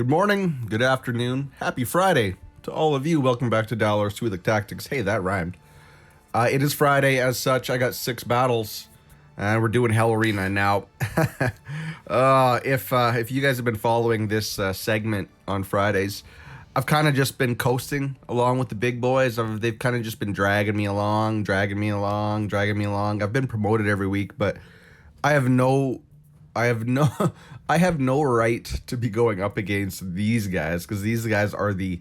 Good morning, good afternoon, happy Friday to all of you. Welcome back to Dollar Sweetlick Tactics. Hey, that rhymed. It is Friday, as such. I got 6 battles, and we're doing Hell Arena now. If you guys have been following this segment on Fridays, I've kind of just been coasting along with the big boys. They've kind of just been dragging me along. I've been promoted every week, but I have no I have no I have no right to be going up against these guys because these guys are the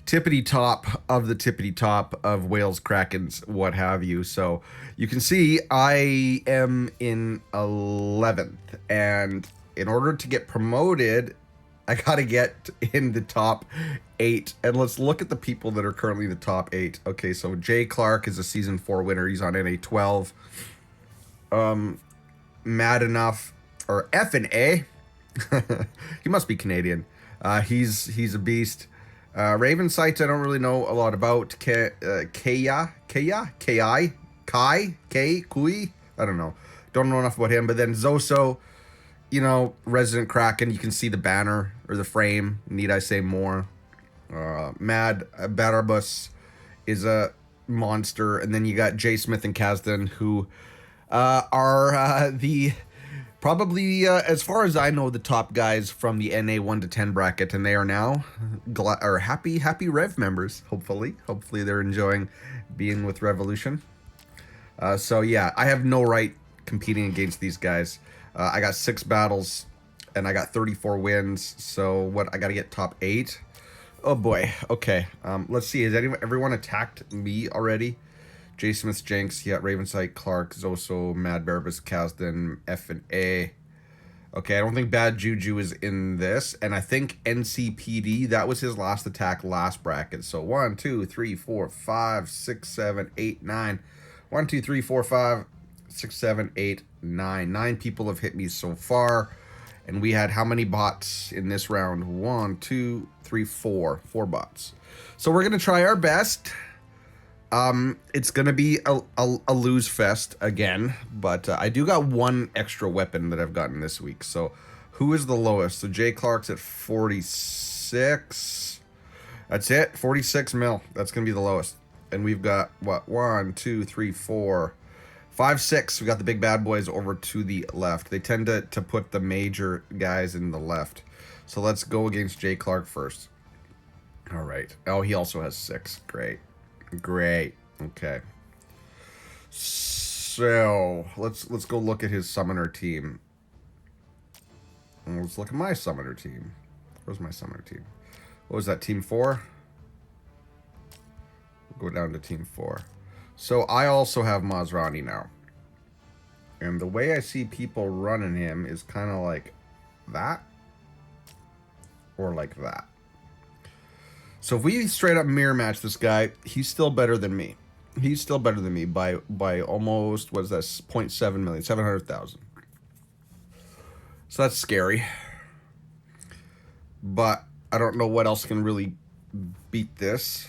tippity top of the tippity top of Wales, Krakens, what have you. So you can see I am in 11th, and in order to get promoted, I gotta get in the top 8. And let's look at the people that are currently in the top 8. Okay, so Jay Clark is a season 4 winner. He's on NA 12. Mad Enough, or F and A. He must be Canadian. He's a beast. Raven Sights I don't really know a lot about. Kai, Kui? I don't know. Don't know enough about him. But then Zoso, Resident Kraken. You can see the banner or the frame. Need I say more? Mad Barabus is a monster. And then you got Jay Smith and Kasden, who are the probably, as far as I know, the top guys from the NA 1 to 10 bracket, and they are now happy Rev members. Hopefully they're enjoying being with Revolution. So yeah, I have no right competing against these guys. I got 6 battles, and I got 34 wins. So what? I got to get top 8. Oh boy. Okay. Let's see. Has everyone attacked me already? J. Smith, Jenks, yeah, Ravensight, Clark, Zoso, Mad Barbus, Kasden, F and A. Okay, I don't think Bad Juju is in this. And I think NCPD, that was his last attack last bracket. So 1, 2, 3, 4, 5, 6, 7, 8, 9. 1, 2, 3, 4, 5, 6, 7, 8, 9. 9 people have hit me so far. And we had how many bots in this round? 1, 2, 3, 4. 4 bots. So we're going to try our best. It's gonna be a lose fest again, but I do got 1 extra weapon that I've gotten this week. So who is the lowest? So Jay Clark's at 46. That's it, 46 mil. That's gonna be the lowest. And we've got what? 1, 2, 3, 4, 5, 6. We got the big bad boys over to the left. They tend to put the major guys in the left. So let's go against Jay Clark first. All right. Oh, he also has 6. Great. Okay. So let's go look at his summoner team. And let's look at my summoner team. Where's my summoner team? What was that? Team 4? We'll go down to team 4. So I also have Mazrani now. And the way I see people running him is kind of like that. Or like that. So if we straight up mirror match this guy, he's still better than me. He's still better than me by almost, what is that, 0.7 million, 700,000. So that's scary. But I don't know what else can really beat this.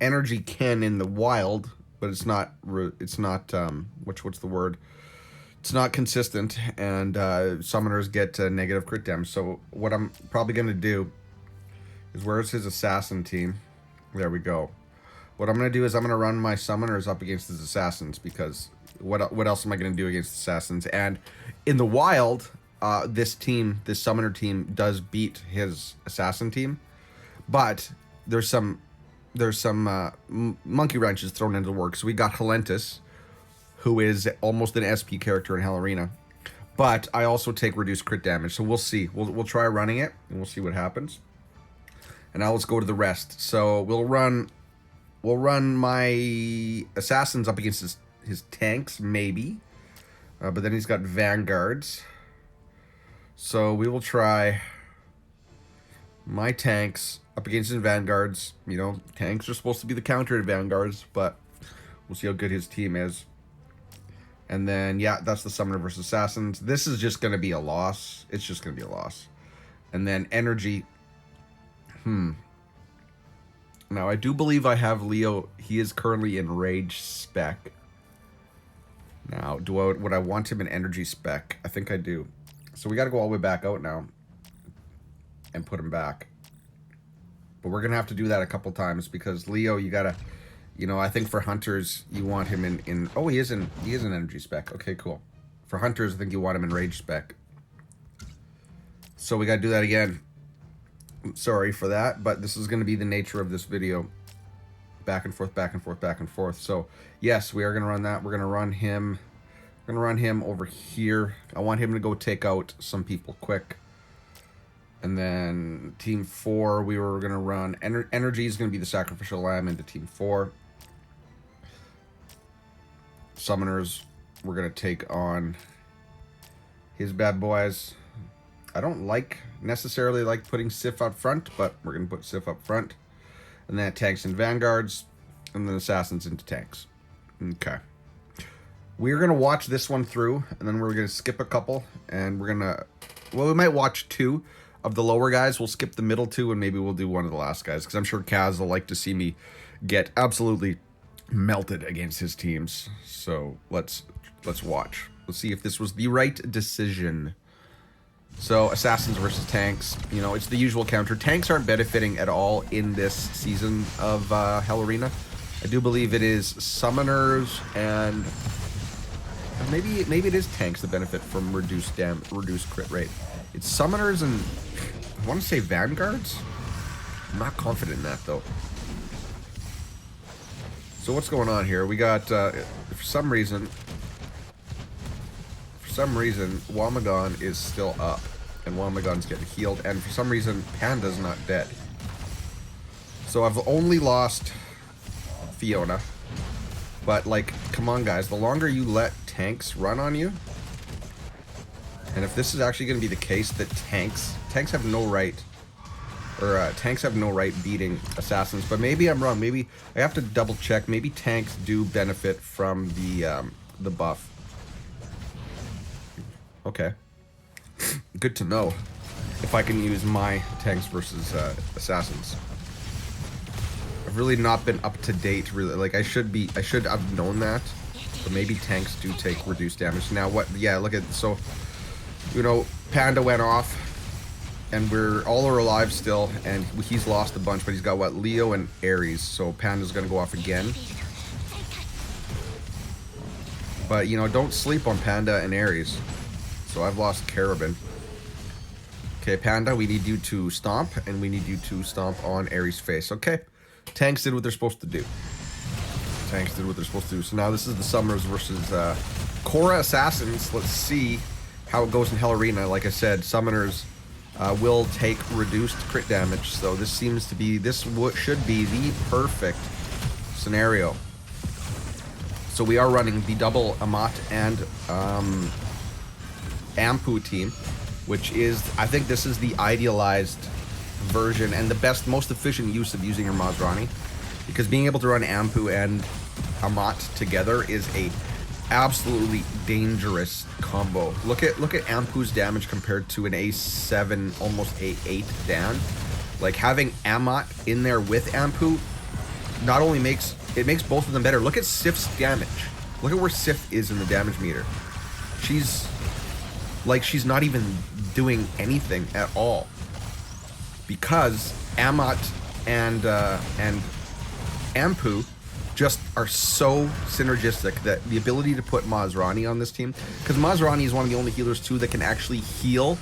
Energy can in the wild, but it's not what's the word? It's not consistent, and summoners get negative crit damage. So what I'm probably going to do is, where's his assassin team? There we go. What I'm going to do is I'm going to run my summoners up against his assassins, because what else am I going to do against assassins? And in the wild, this summoner team does beat his assassin team, but there's some monkey wrenches thrown into the works. So we got Helentus, who is almost an SP character in Hell Arena, but I also take reduced crit damage. So we'll see. We'll try running it, and we'll see what happens. And now let's go to the rest. So we'll run my assassins up against his tanks, maybe. But then he's got vanguards. So we will try my tanks up against his vanguards. Tanks are supposed to be the counter to vanguards, but we'll see how good his team is. And then, yeah, that's the summoner versus assassins. This is just going to be a loss. It's just going to be a loss. And then energy. Now, I do believe I have Leo. He is currently in Rage spec. Now, would I want him in Energy spec? I think I do. So we got to go all the way back out now. and put him back. But we're going to have to do that a couple times because Leo, you got to, you know, I think for hunters, you want him in oh, he is an energy spec. Okay, cool. For hunters, I think you want him in rage spec. So we got to do that again. Sorry for that, but this is going to be the nature of this video. Back and forth, back and forth, back and forth. So yes, we are going to run that. We're going to run him. We're going to run him over here. I want him to go take out some people quick. And then team 4, we were going to run energy is going to be the sacrificial lamb into team 4. Summoners, we're going to take on his bad boys. I don't necessarily like putting Sif up front, but we're going to put Sif up front. And then tanks and vanguards, and then assassins into tanks. Okay. We're going to watch this one through, and then we're going to skip a couple, and we're going to, well, we might watch 2 of the lower guys. We'll skip the middle 2, and maybe we'll do one of the last guys, because I'm sure Kaz will like to see me get absolutely melted against his teams. So let's watch. Let's see if this was the right decision. So assassins versus tanks, you know, it's the usual counter. Tanks aren't benefiting at all in this season of Hell Arena. I do believe it is summoners and maybe it is tanks that benefit from reduced crit rate. It's summoners and I want to say vanguards. I'm not confident in that though. So what's going on here? We got for some reason Wamagon is still up, and Wamagon's getting healed, and for some reason, Panda's not dead. So I've only lost Fiona, but like, come on guys, the longer you let tanks run on you, and if this is actually going to be the case that tanks have no right, or tanks have no right beating assassins, but maybe I'm wrong, maybe I have to double check, maybe tanks do benefit from the buff. Okay. Good to know if I can use my tanks versus assassins. I've really not been up to date, really. Like, I should have known that. But maybe tanks do take reduced damage. Now, what? Yeah, look at, so, you know, Panda went off. And we're all are alive still. And he's lost a bunch, but he's got, what, Leo and Ares. So Panda's going to go off again. But, you know, don't sleep on Panda and Ares. So I've lost Carabin. Okay, Panda, we need you to stomp, and we need you to stomp on Ares' face. Okay, tanks did what they're supposed to do. Tanks did what they're supposed to do. So now this is the Summoners versus Korra Assassins. Let's see how it goes in Hell Arena. Like I said, Summoners will take reduced crit damage. So this seems to be, should be the perfect scenario. So we are running the double Amat and Ampu team, which is, I think this is the idealized version and the best, most efficient use of using your Mazrani, because being able to run Ampu and Amat together is a absolutely dangerous combo. Look at Ampu's damage compared to an A7, almost A8 Dan. Like, having Amat in there with Ampu not only makes both of them better. Look at Sif's damage. Look at where Sif is in the damage meter. She's not even doing anything at all, because Amat and Ampu just are so synergistic that the ability to put Mazrani on this team, because Mazrani is one of the only healers too that can actually heal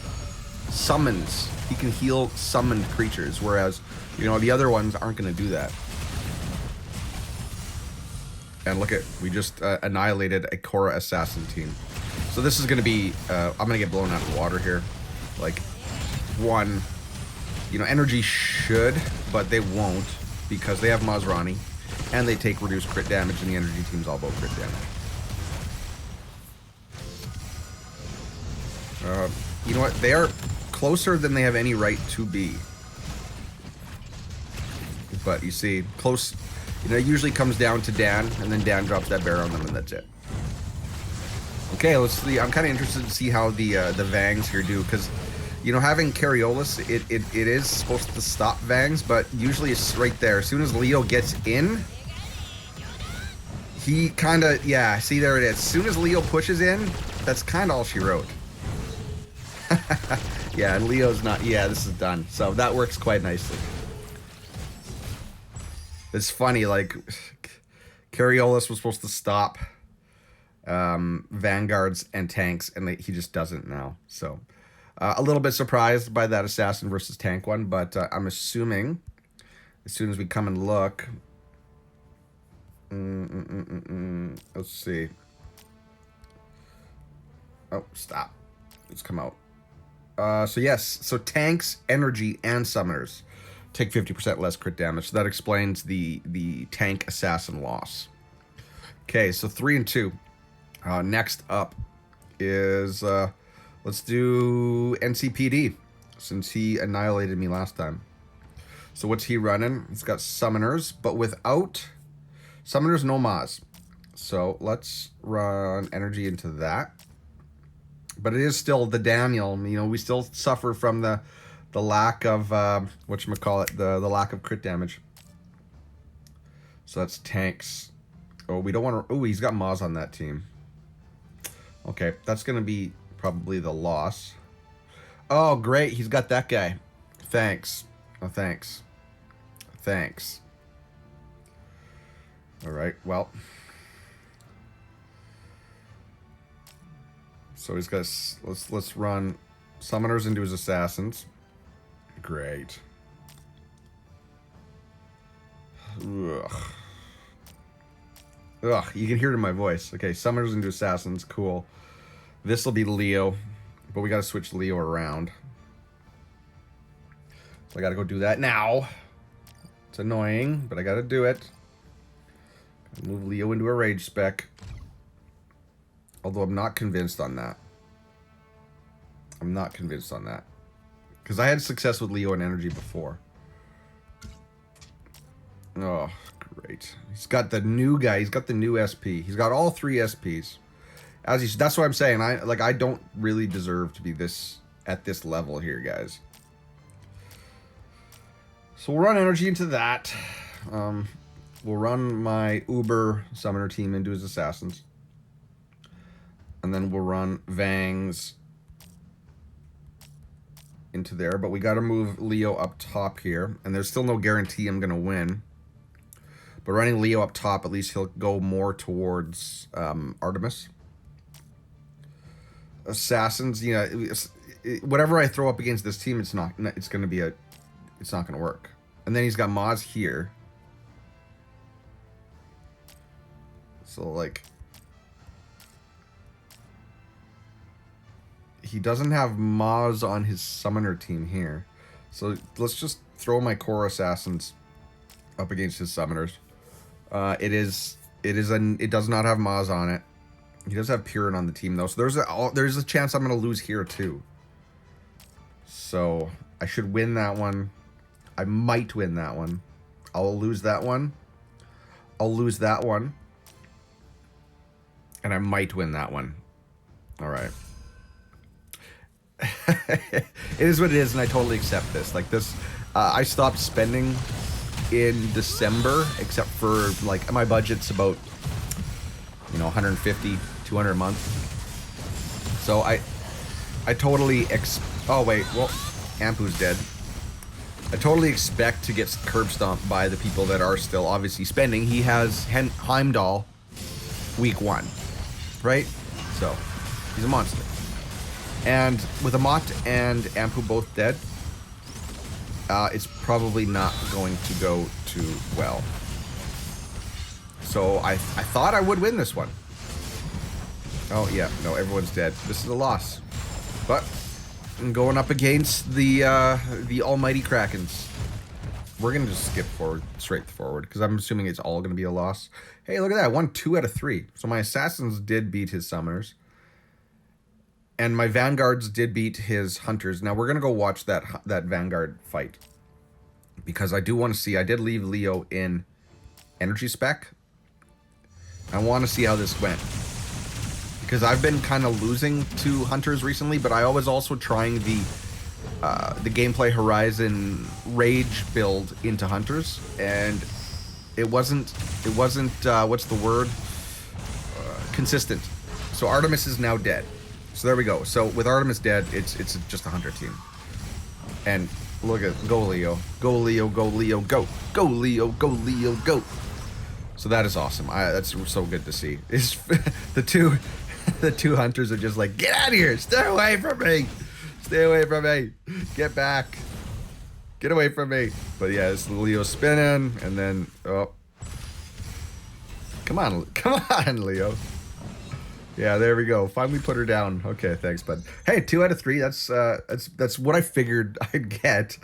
summons. He can heal summoned creatures, whereas, you know, the other ones aren't going to do that. And look at, we just annihilated a Korra assassin team. So this is going to be, I'm going to get blown out of the water here. Like, one, you know, energy should, but they won't, because they have Mazrani, and they take reduced crit damage, and the energy team's all about crit damage. You know what? They are closer than they have any right to be. But you see, close, you know, it usually comes down to Dan, and then Dan drops that bear on them, and that's it. Okay, let's see. I'm kind of interested to see how the Vangs here do, because, you know, having Cariolus, it is supposed to stop Vangs, but usually it's right there. As soon as Leo gets in, he kind of, yeah, see, there it is. As soon as Leo pushes in, that's kind of all she wrote. Yeah, and Leo's not... Yeah, this is done. So that works quite nicely. It's funny, like... Cariolis was supposed to stop vanguards and tanks, and he just doesn't now. So, a little bit surprised by that assassin versus tank one, but I'm assuming as soon as we come and look... Let's see. Oh, stop. Let's come out. So yes, so tanks, energy, and summoners take 50% less crit damage. So that explains the tank assassin loss. Okay, so 3 and 2. Next up is let's do NCPD, since he annihilated me last time. So what's he running? He's got summoners, but without summoners, no Maz. So let's run energy into that. But it is still the Daniel. You know, we still suffer from the lack of whatchamacallit, the lack of crit damage. So that's tanks. Oh, we don't want to... Oh, he's got Maz on that team. Okay, that's going to be probably the loss. Oh, great. He's got that guy. Thanks. Oh, thanks. Thanks. All right, well... So he's got... Let's run summoners into his assassins. Great. Ugh. Ugh, you can hear it in my voice. Okay, summoners into assassins, cool. This will be Leo, but we gotta switch Leo around. So I gotta go do that now. It's annoying, but I gotta do it. Move Leo into a rage spec. Although I'm not convinced on that. I'm not convinced on that. Because I had success with Leo and energy before. Oh, great. He's got the new guy. He's got the new SP. He's got all 3 SPs. That's what I'm saying. I don't really deserve to be at this level here, guys. So we'll run energy into that. We'll run my Uber summoner team into his assassins. And then we'll run Vangs into there. But we got to move Leo up top here. And there's still no guarantee I'm going to win. But running Leo up top, at least he'll go more towards Artemis. Assassins, you know, whatever I throw up against this team, it's not going to work. And then he's got Maz here. So, like... He doesn't have Maz on his summoner team here. So let's just throw my core assassins up against his summoners. It does not have Maz on it. He does have Purin on the team though. So there's a chance I'm going to lose here too. So I should win that one. I might win that one. I'll lose that one. I'll lose that one. And I might win that one. All right. It is what it is, and I totally accept this. Like this, I stopped spending in December, except for like my budget's about, you know, 150, 200 a month. So I totally oh wait, well, Ampu's dead. I totally expect to get curb stomped by the people that are still obviously spending. He has Heimdall week 1, right? So he's a monster. And with Amat and Ampu both dead, it's probably not going to go too well. So I thought I would win this one. Oh yeah, no, everyone's dead. This is a loss. But I'm going up against the almighty Krakens. We're gonna just skip straight forward, because I'm assuming it's all gonna be a loss. Hey, look at that! I won 2 out of 3. So my assassins did beat his summoners. And my vanguards did beat his hunters. Now we're gonna go watch that vanguard fight, because I do want to see. I did leave Leo in energy spec. I want to see how this went, because I've been kind of losing to hunters recently. But I was also trying the gameplay horizon rage build into hunters, and it wasn't what's the word, consistent. So Artemis is now dead. So there we go. So with Artemis dead, it's just a hunter team. And look at, go Leo. Go Leo, go Leo, go. Go Leo, go Leo, go. So that is awesome. That's so good to see. It's the two hunters are just like, get out of here. Stay away from me. Stay away from me. Get back. Get away from me. But yeah, it's Leo spinning, and then, oh. Come on, Leo. Yeah, there we go. Finally put her down. Okay, thanks, bud. Hey, 2 out of 3. That's what I figured I'd get.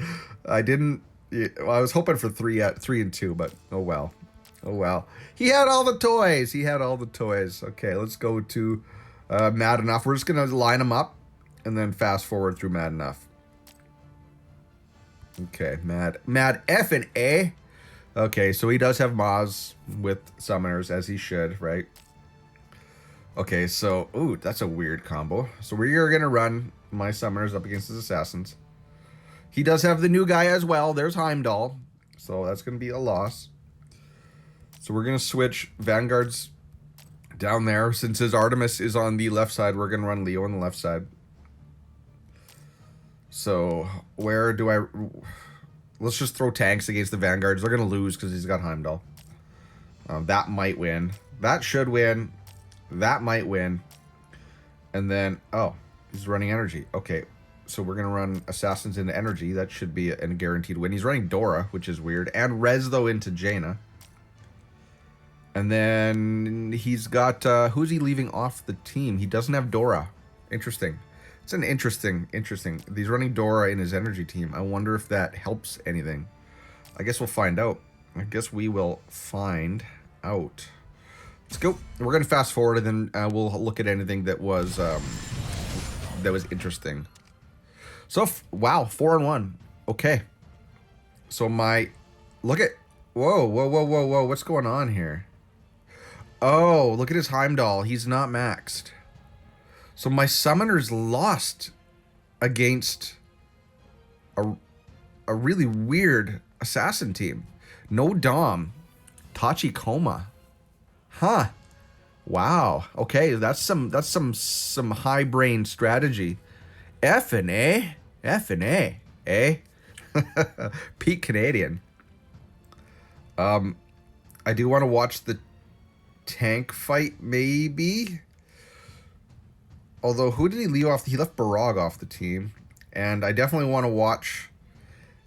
I didn't. Well, I was hoping for 3 and 2, but oh well. Oh well. He had all the toys. He had all the toys. Okay, let's go to Mad Enough. We're just gonna line them up, and then fast forward through Mad Enough. Okay, Mad F and A. Okay, so he does have Maz with summoners, as he should, right? Okay, so, ooh, that's a weird combo. So we are going to run my summoners up against his assassins. He does have the new guy as well. There's Heimdall. So that's going to be a loss. So we're going to switch Vanguards down there. Since his Artemis is on the left side, we're going to run Leo on the left side. So where do I... Let's just throw tanks against the Vanguards. They're going to lose because he's got Heimdall. That might win. That should win. That might win. And then, oh, he's running energy. Okay, so we're going to run Assassins into energy. That should be a guaranteed win. He's running Dora, which is weird. And Rez, though, into Jaina. And then he's got, who's he leaving off the team? He doesn't have Dora. Interesting. It's an interesting. He's running Dora in his energy team. I wonder if that helps anything. I guess we'll find out. Let's go. We're gonna fast forward, and then we'll look at anything that was interesting. So wow, 4-1. Okay. So look at whoa, what's going on here? Oh, look at his Heimdall. He's not maxed. So my summoners lost against a really weird assassin team. No Dom. Tachikoma. Huh. Wow. Okay, that's some high brain strategy. F and A. Eh? Peak Canadian. I do want to watch the tank fight, maybe. Although, who did he leave off? He left Barag off the team. And I definitely want to watch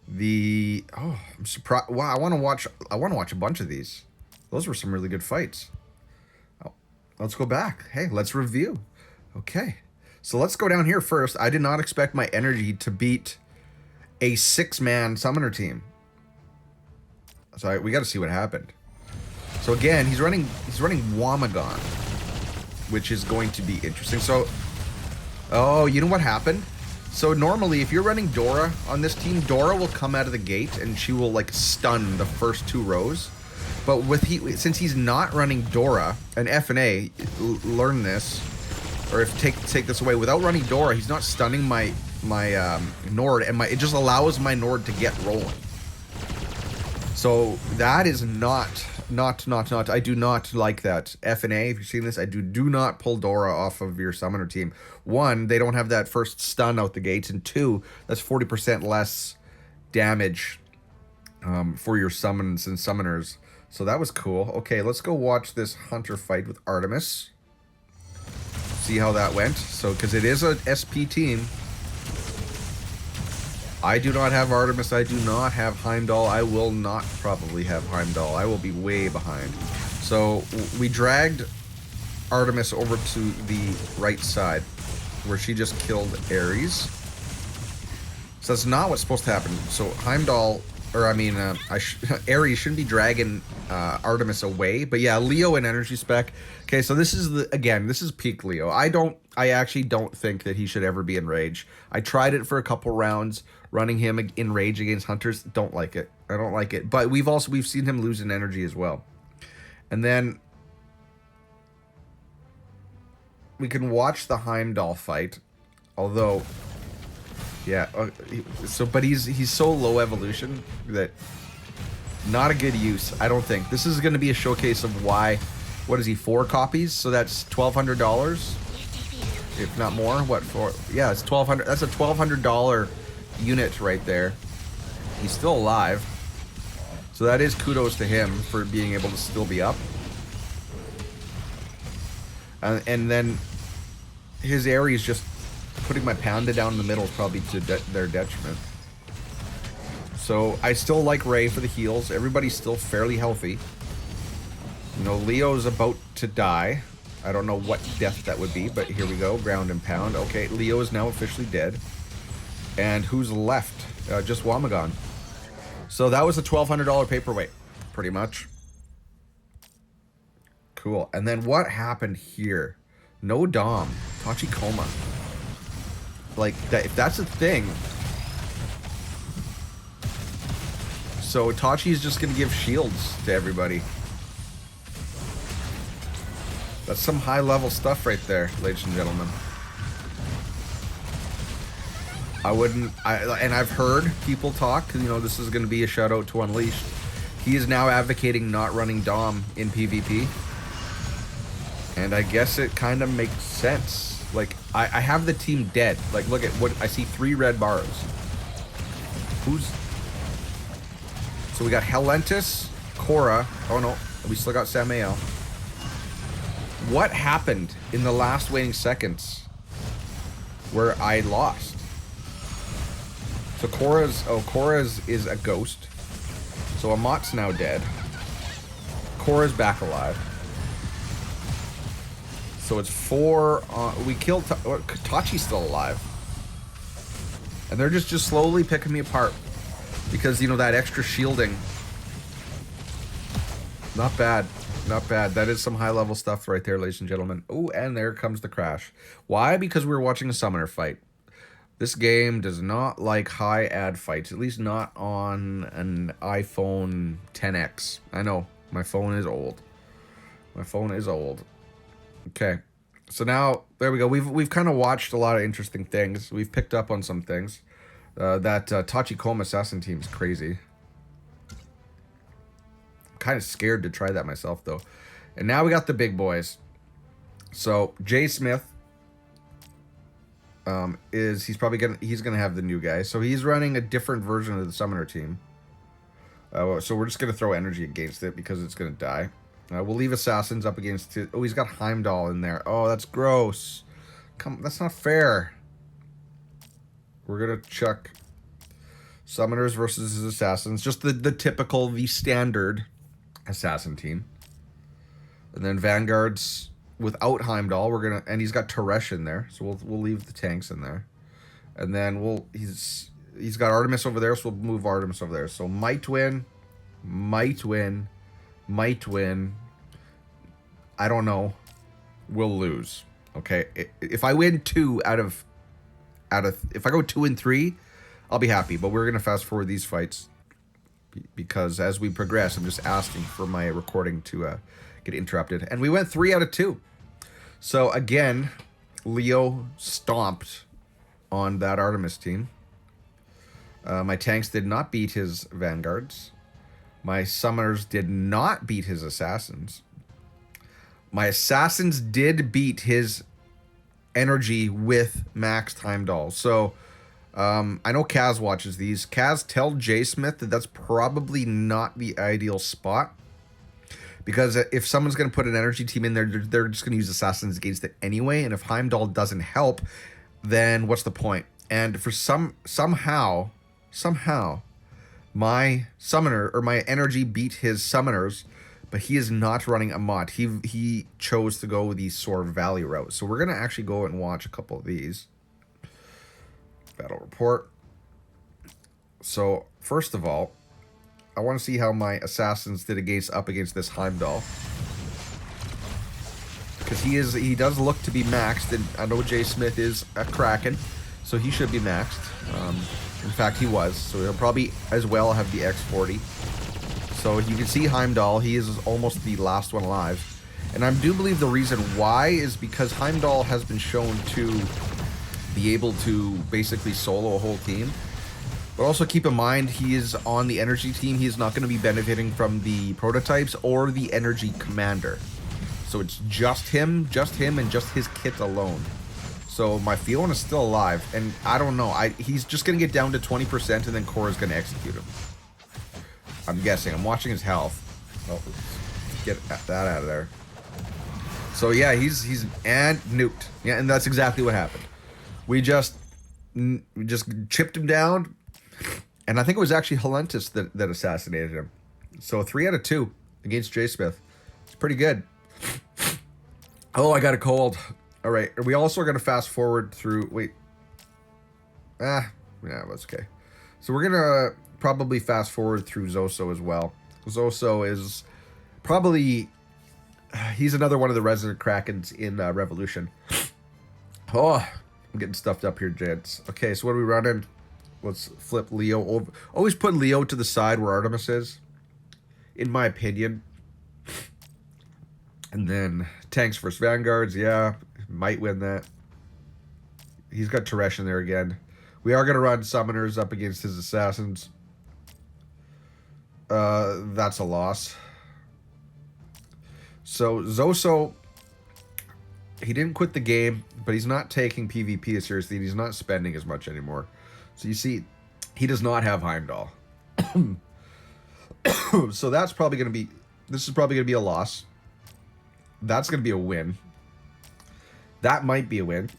the... Oh, I'm surprised. Wow, I want to watch a bunch of these. Those were some really good fights. Oh, let's go back. Hey, let's review. Okay. So let's go down here first. I did not expect my energy to beat a 6-man summoner team. So we got to see what happened. So again, he's running Wamagon, which is going to be interesting. So, oh, you know what happened? So normally, if you're running Dora on this team, Dora will come out of the gate and she will like stun the first 2 rows. But since he's not running Dora, and F and A, learn this, or if take this away, without running Dora, he's not stunning my Nord, and it just allows my Nord to get rolling. So that is not. I do not like that. F and A, if you've seen this, I do not pull Dora off of your summoner team. 1, they don't have that first stun out the gates, and 2, that's 40% less damage for your summons and summoners. So that was cool. Okay, let's go watch this Hunter fight with Artemis. See how that went. So, because it is a SP team. I do not have Artemis. I do not have Heimdall. I will not probably have Heimdall. I will be way behind. So we dragged Artemis over to the right side, where she just killed Ares. So that's not what's supposed to happen. So Heimdall, or I mean, Ares shouldn't be dragging Artemis away. But yeah, Leo in energy spec. Okay, so this is this is peak Leo. I actually don't think that he should ever be in rage. I tried it for a couple rounds, running him in rage against hunters. Don't like it. I don't like it. But we've seen him lose in energy as well. And then we can watch the Heimdall fight. Although, yeah. But he's so low evolution that not a good use. I don't think this is going to be a showcase of why. What is he? 4 copies. So that's $1,200. If not more, what for? Yeah, it's $1,200. That's a $1,200 unit right there. He's still alive. So that is kudos to him for being able to still be up. And then his area is just putting my Panda down in the middle is probably to their detriment. So I still like Ray for the heals. Everybody's still fairly healthy. You know, Leo's about to die. I don't know what death that would be, but here we go. Ground and pound. Okay, Leo is now officially dead. And who's left? Just Wamagon. So that was a $1,200 paperweight, pretty much. Cool. And then what happened here? No Dom. Tachikoma. Like, that, if that's a thing... So Tachi's just going to give shields to everybody. That's some high-level stuff right there, ladies and gentlemen. And I've heard people talk, you know, this is going to be a shout-out to Unleashed. He is now advocating not running Dom in PvP. And I guess it kind of makes sense. Like, I have the team dead. Like, look at what, I see 3 red bars. Who's... So we got Hellentis, Cora. Oh no, we still got Samael. What happened in the last waning seconds where I lost? So Cora's is a ghost. So Amat's now dead. Cora's back alive. So it's 4. We killed Tachi's still alive, and they're just slowly picking me apart because, you know, that extra shielding. Not bad. Not bad. That is some high-level stuff right there, ladies and gentlemen. Oh, and there comes the crash. Why? Because we were watching a summoner fight. This game does not like high ad fights, at least not on an iPhone XS. I know, my phone is old. My phone is old. Okay, so now, there we go. We've kind of watched a lot of interesting things. We've picked up on some things. That Tachikoma assassin team is crazy. Kind of scared to try that myself, though. And now we got the big boys. So Jay Smith he's gonna have the new guy. So he's running a different version of the summoner team. So we're just gonna throw energy against it because it's gonna die. We'll leave assassins up against it. Oh, he's got Heimdall in there. Oh, that's gross. That's not fair. We're gonna chuck summoners versus his assassins. Just the typical, the standard assassin team. And then vanguards without Heimdall. And he's got Teresh in there, so we'll leave the tanks in there. And then he's got Artemis over there, so we'll move Artemis over there. So might win. I don't know. We'll lose. Okay, if I win 2 out of if I go 2 and 3, I'll be happy. But we're gonna fast forward these fights because as we progress, I'm just asking for my recording to get interrupted. And we went 3 out of 2. So again, Leo stomped on that Artemis team. My tanks did not beat his vanguards. My summoners did not beat his assassins. My assassins did beat his energy with maxed Heimdall. So I know Kaz watches these. Kaz, tell Jay Smith that that's probably not the ideal spot. Because if someone's going to put an energy team in there, they're just going to use assassins against it anyway. And if Heimdall doesn't help, then what's the point? And for somehow, my summoner or my energy beat his summoners, but he is not running a mod. He chose to go the Sword Valley route. So we're going to actually go and watch a couple of these. Battle report. So first of all, I want to see how my assassins did up against this Heimdall. Because he does look to be maxed, and I know Jay Smith is a Kraken, so he should be maxed. In fact, he was, so he'll probably as well have the X40. So you can see Heimdall, he is almost the last one alive. And I do believe the reason why is because Heimdall has been shown to be able to basically solo a whole team. But also keep in mind, he is on the energy team. He is not going to be benefiting from the prototypes or the energy commander. So it's just him and just his kit alone. So my Fiona is still alive, and I don't know. He's just gonna get down to 20%, and then Cora's gonna execute him. I'm guessing. I'm watching his health. Oh, let's get that out of there. So yeah, he's and nuked. Yeah, and that's exactly what happened. We just chipped him down, and I think it was actually Halentus that assassinated him. So 3 out of 2 against J Smith. It's pretty good. Oh, I got a cold. All right, we also are going to fast forward through... Wait. Yeah, that's okay. So we're going to probably fast forward through Zoso as well. Zoso is probably... He's another one of the resident Krakens in Revolution. Oh, I'm getting stuffed up here, gents. Okay, so what are we running? Let's flip Leo over. Always put Leo to the side where Artemis is, in my opinion. And then tanks versus vanguards, yeah, might win that. He's got Teresh in there again. We are going to run summoners up against his assassins. That's a loss. So Zoso, he didn't quit the game, but he's not taking PvP as seriously, and he's not spending as much anymore. So you see, he does not have Heimdall. So that's probably going to be... This is probably going to be a loss. That's going to be a win. That might be a win.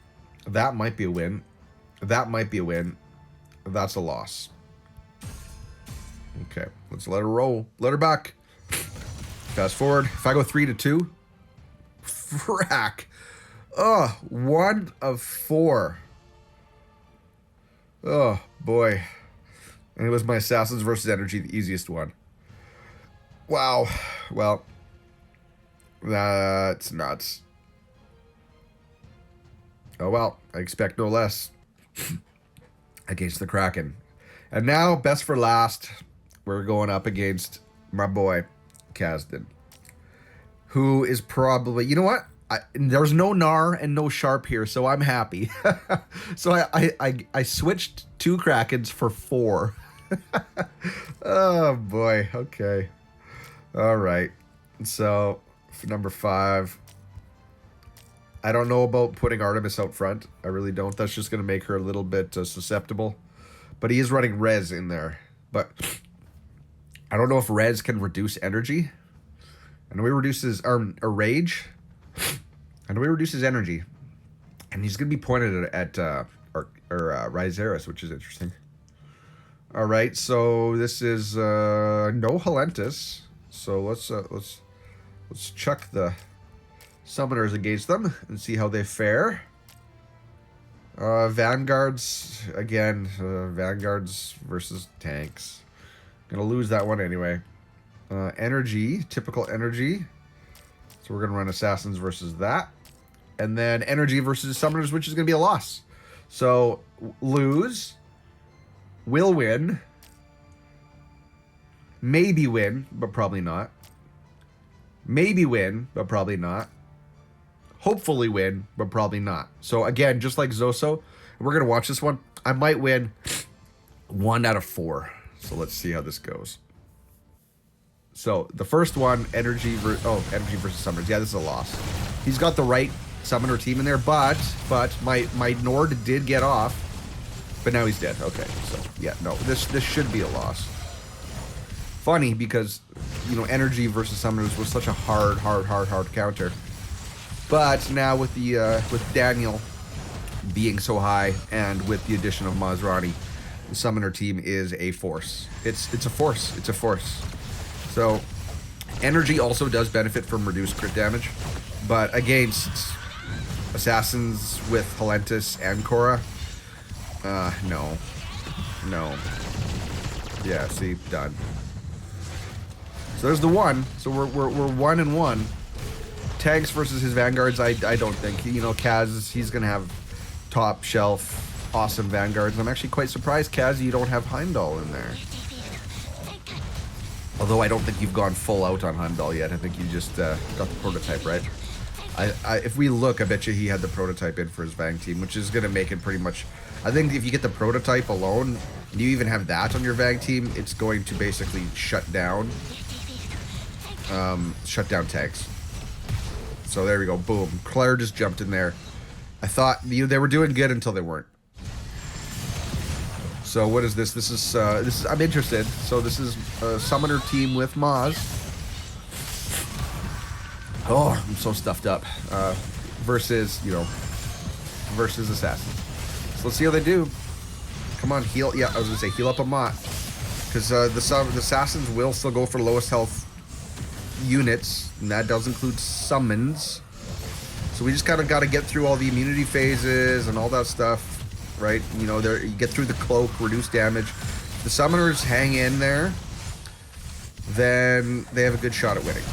That might be a win. That might be a win. That's a loss. Okay, let's let her roll. Let her back. Fast forward. If I go 3 to 2. Frack. Oh, 1 of 4. Oh, boy. And it was my Assassins versus Energy, the easiest one. Wow. Well, that's nuts. Oh, well. I expect no less. Against the Kraken. And now, best for last, we're going up against my boy, Kasden. Who is probably... You know what? There's no Gnar and no Sharp here, so I'm happy. So I switched 2 Krakens for 4. Oh, boy. Okay. All right. So, for number 5... I don't know about putting Artemis out front. I really don't. That's just going to make her a little bit susceptible. But he is running Res in there. But I don't know if Res can reduce energy. I know he reduces or rage. I know he reduces energy. And he's going to be pointed at Ryzeris, which is interesting. All right, so this is no Halentus. So let's chuck the summoners against them and see how they fare. Vanguards, again, Vanguards versus tanks. Gonna lose that one anyway. Energy, typical energy. So we're gonna run Assassins versus that. And then Energy versus Summoners, which is gonna be a loss. So, lose. Will win. Maybe win, but probably not. Maybe win, but probably not. Hopefully win, but probably not. So again, just like Zoso, we're going to watch this one. I might win 1 out of 4. So let's see how this goes. So the first one, Energy versus Summoners. Yeah, this is a loss. He's got the right Summoner team in there, but my Nord did get off. But now he's dead. Okay, so yeah, no, this should be a loss. Funny because, you know, Energy versus Summoners was such a hard counter. But now with the with Daniel being so high and with the addition of Mazrani, the Summoner team is a force. It's a force. It's a force. So Energy also does benefit from reduced crit damage, but against Assassins with Halentus and Korra, no. Yeah, see, done. So there's the 1. So we're 1 and 1. Tanks versus his Vanguards, I don't think. You know, Kaz, he's going to have top shelf, awesome Vanguards. I'm actually quite surprised, Kaz, you don't have Heimdall in there. Although I don't think you've gone full out on Heimdall yet. I think you just got the prototype, right? If we look, I bet you he had the prototype in for his Vang team, which is going to make it pretty much... I think if you get the prototype alone, and you even have that on your Vang team, it's going to basically shut down tanks. So there we go, boom. Claire just jumped in there I thought they were doing good until they weren't. So what is this? This is I'm interested. So this is a summoner team with Maz. Oh, I'm so stuffed up. Versus assassins. So let's see how they do. Come on, heal. Yeah, I was gonna say heal up a Mott, because the assassins will still go for lowest health units, and that does include summons. So we just kind of got to get through all the immunity phases and all that stuff. Right, you get through the cloak, reduce damage. If the summoners hang in there, then they have a good shot at winning.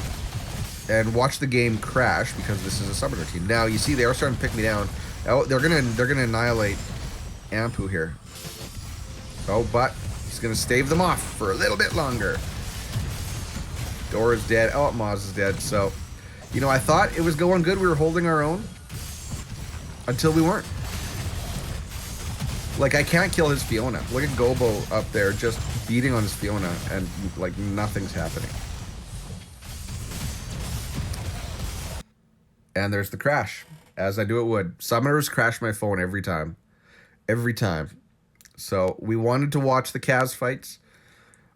And watch the game crash because this is a summoner team. Now you see they are starting to pick me down. Oh, they're gonna annihilate Ampu here. Oh, but he's gonna stave them off for a little bit longer. Dora is dead. Oh, Maz is dead. So, I thought it was going good. We were holding our own until we weren't. Like, I can't kill his Fiona. Look at Gobo up there just beating on his Fiona, and, like, nothing's happening. And there's the crash, as I do it would. Summoners crash my phone every time. Every time. So, we wanted to watch the Kaz fights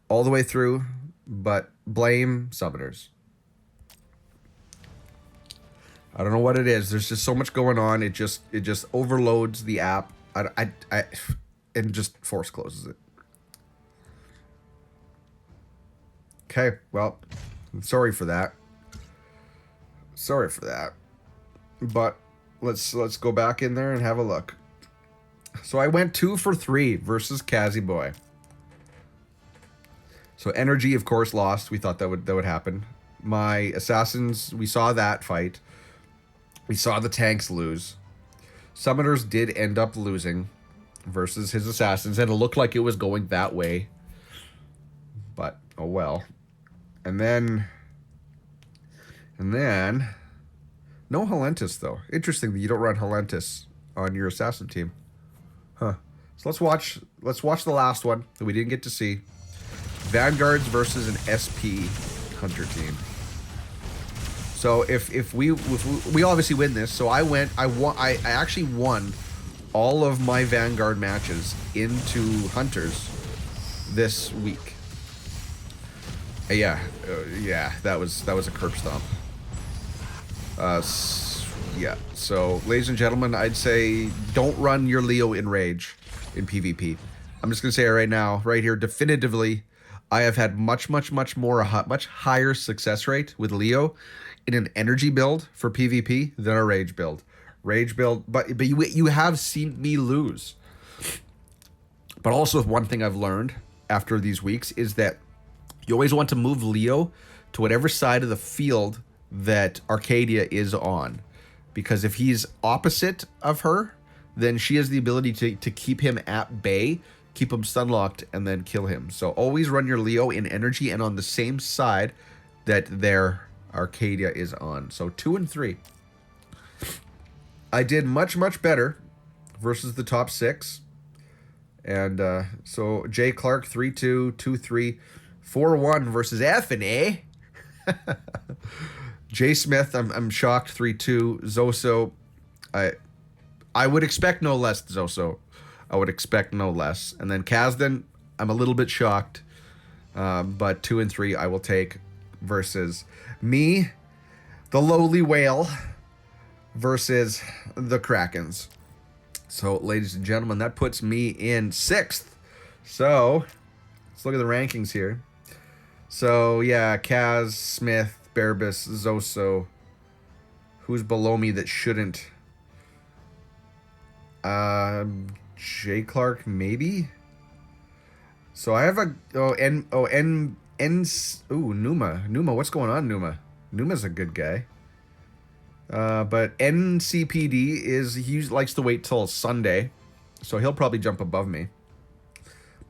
all the way through, but blame summoners. I don't know what it is. There's just so much going on. It just overloads the app. And just force closes it. Okay, well, I'm sorry for that. Sorry for that. But let's go back in there and have a look. So I went 2 for 3 versus Kazi Boy. So energy, of course, lost. We thought that would happen. My assassins, we saw that fight. We saw the tanks lose. Summoners did end up losing versus his assassins, and it looked like it was going that way. But, oh well. And then... No Halentus, though. Interesting that you don't run Halentus on your assassin team. Huh. So let's watch the last one that we didn't get to see. Vanguards versus an SP Hunter team. So if we obviously win this, so I actually won all of my Vanguard matches into Hunters this week. Yeah, that was a curb stomp. Yeah. So, ladies and gentlemen, I'd say don't run your Leo in Rage in PvP. I'm just gonna say it right now, right here, definitively, I have had much higher success rate with Leo in an energy build for PvP than a Rage build. But you have seen me lose. But also one thing I've learned after these weeks is that you always want to move Leo to whatever side of the field that Arcadia is on. Because if he's opposite of her, then she has the ability to keep him at bay, keep him stun locked, and then kill him. So always run your Leo in energy and on the same side that their Arcadia is on. So 2 and 3. I did much better versus the top 6. And so Jay Clark 3-2, 2-3, 4-1 versus F and A. Jay Smith, I'm shocked, 3-2. Zoso, I would expect no less, Zoso. I would expect no less. And then Kasden, I'm a little bit shocked. But 2 and 3 I will take versus me, the lowly whale, versus the Krakens. So, ladies and gentlemen, that puts me in 6th. So, let's look at the rankings here. So, yeah, Kaz, Smith, Bearbus, Zoso. Who's below me that shouldn't? Jay Clark, maybe? So I have Numa. Numa, what's going on, Numa? Numa's a good guy. But NCPD he likes to wait till Sunday, so he'll probably jump above me.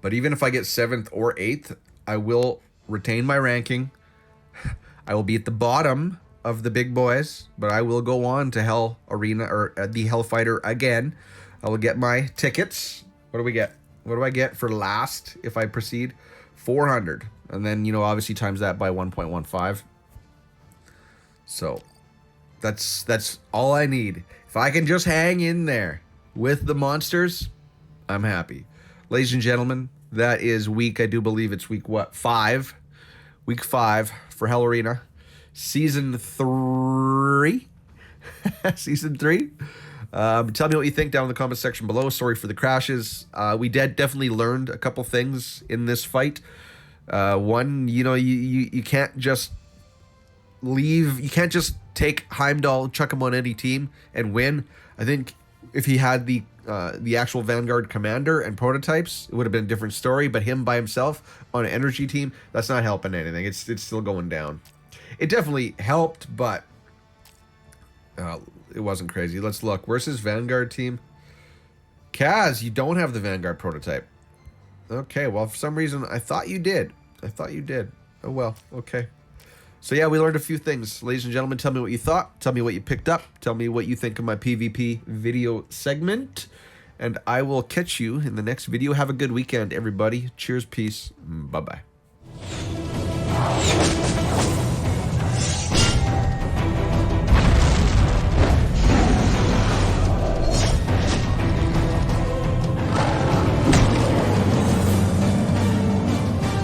But even if I get 7th or 8th, I will retain my ranking. I will be at the bottom of the big boys, but I will go on to Hell Arena or the Hellfighter again. I will get my tickets. What do we get? What do I get for last if I proceed? 400. And then, obviously times that by 1.15. So, That's all I need. If I can just hang in there with the monsters, I'm happy. Ladies and gentlemen, that is I do believe it's week 5? Week 5 for Hell Arena. Season 3. Season 3. Tell me what you think down in the comment section below. Sorry for the crashes. We definitely learned a couple things in this fight. One, you can't just leave. You can't just take Heimdall, chuck him on any team, and win. I think if he had the actual Vanguard commander and prototypes, it would have been a different story. But him by himself on an energy team, that's not helping anything. It's still going down. It definitely helped, but it wasn't crazy. Let's look. Where's his Vanguard team? Kaz, you don't have the Vanguard prototype. Okay, well, for some reason, I thought you did. Oh, well, okay. So, yeah, we learned a few things. Ladies and gentlemen, tell me what you thought. Tell me what you picked up. Tell me what you think of my PvP video segment. And I will catch you in the next video. Have a good weekend, everybody. Cheers, peace. Bye-bye.